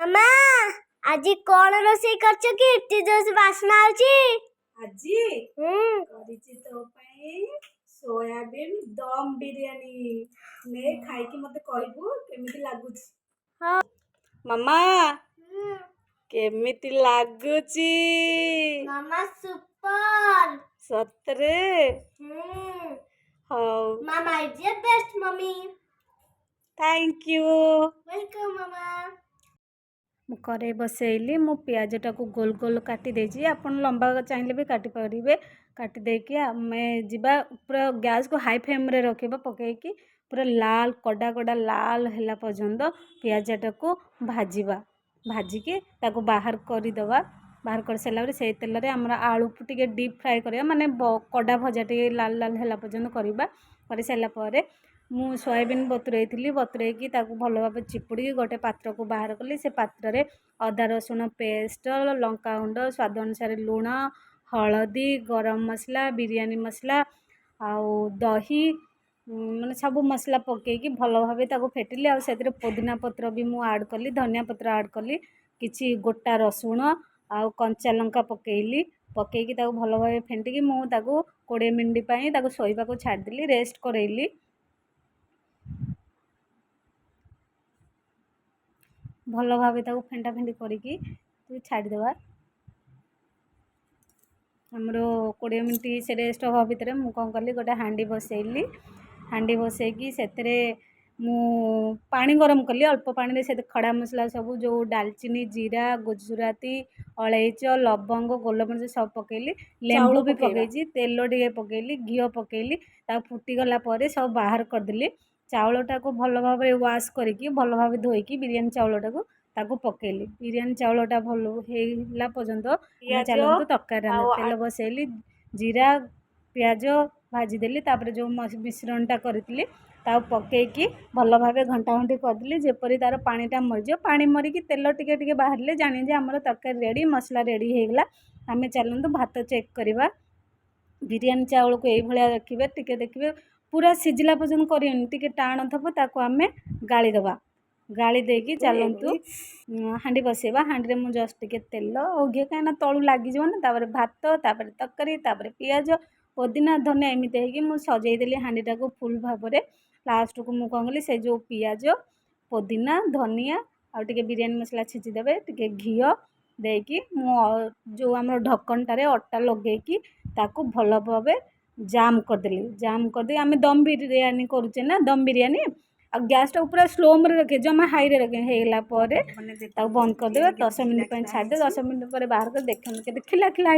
मामा आज कौन रोषेई करछ कि इतनी जोर से वासना आउची? आजी करिछि तो पई सोयाबीन दम बिरयानी ने खाई कि मते कहबू केमिति लागुछि। हां मामा केमिति लागुछि? मामा सुपर सतरे हाउ मामा is your best mummy. Thank you welcome मामा। मु करे बसैली मु पियाजटा को गोल गोल काटी देछि आपण लंबा चाहिले भी काटी परिबे काटी देकी आमे जिबा पूरा गैस को हाई फ्लेम रे रखिबा पकेकी पूरा लाल कड़ा कड़ा लाल हैला पर्यंत पियाजटा को भाजिबा भाजिके ताको बाहर करि दबा बाहर कर सारा से से तेल रे हमरा आलू टिके डीप फ्राई करिया माने कड़ा भजा टिके लाल लाल हैला पर्यंत करिबा कर सारा परे मु सोयाबीन बतुरेइथिली बतुरेइकी ताको भल भाव चिपुड़ी गोटे पात्र को बाहर कली से पात्र रे अदा रसुण पेस्ट लंका गुंड स्वाद अनुसार लुण हलदी गरम मसला बिरयानी मसला आउ दही माने सब मसला पकेकी भल भाव ताको फेटिली आ सेतरे पुदीना पत्र भी मु ऐड कली धनिया पत्र ऐड कली किछि गोटा रसुण आउ कंचा लंका पकेइली पकेकी ताको भल भाव फेंटिकी मु ताको 20 मिनिट पई ताको सोइबा को छाड़ दिली रेस्ट करेइली भल भाव ताको फेंटा फेंटी करिकी छाड़देवा हमरो 20 मिनिट से रेस्ट हवा भितर मु कौन कली गोटे हांडी बसैली हांडी बसैकी सेतरे मु पानी गरम कली अल्प पानी से खड़ा मसला सब जो दालचीनी जीरा गुजराती अलैच लवंग गोलमरिच सब पकेली लेंबू भी पकेजी तेल टिके पकेली घी पकेली ता फुटी गला परे सब बाहर करदेली चावलटा को भल भाव वाश करके भल भाव धोईकी बिरयानी चावलटा को ताको पकेली बिरयानी चावलटा भल हेला पर्यंत चलतु तरकारी तेल बसैली जीरा प्याज भाजीदेली तापर जो मिश्रणटा करी ता पकेकी भल भाव घंटा घंटी करदेली जेपरी तार पानीटा मरीज पानी मरिकी तेल टिके टिके बाहर जानी जे आमर तरकारी रेडी मसला रेडी होगला आम चलतु भात चेक करवा बिरयानी चावल को ये रखिए टिके देखिए पूरा सिझला पर्यंत करेनि टिके टाण थब ताको आमे गाली दबा गाली देकी चलतु हांडी बसेबा हांडी रे मु जस्ट टिके तेल और घी कहीं तलू लगी ना तापर भात तापर तरकारी तापर पियाज पुदीना धनिया एमती है कि मु सजेदेली हांडीटा को फुल भाव में लास्ट को मु कौन कली से जो पियाज पुदीना धनिया आ टिके बिरयानी मसला छेचिदेवे टिके घी देकी मु जो आम ढक्कनटारे अट्टा लगेकी ताको भल भाव जाम करदेली जाम करदे आम दम बिरयानी करुचे ना दम बिरयानी आ गैसटा पूरा स्लो में रखे जमा हाई रे रखे हेला बंद करदे 10 मिनट छाड़दे 10 मिनट पर बाहर कर देखे खिला खिला।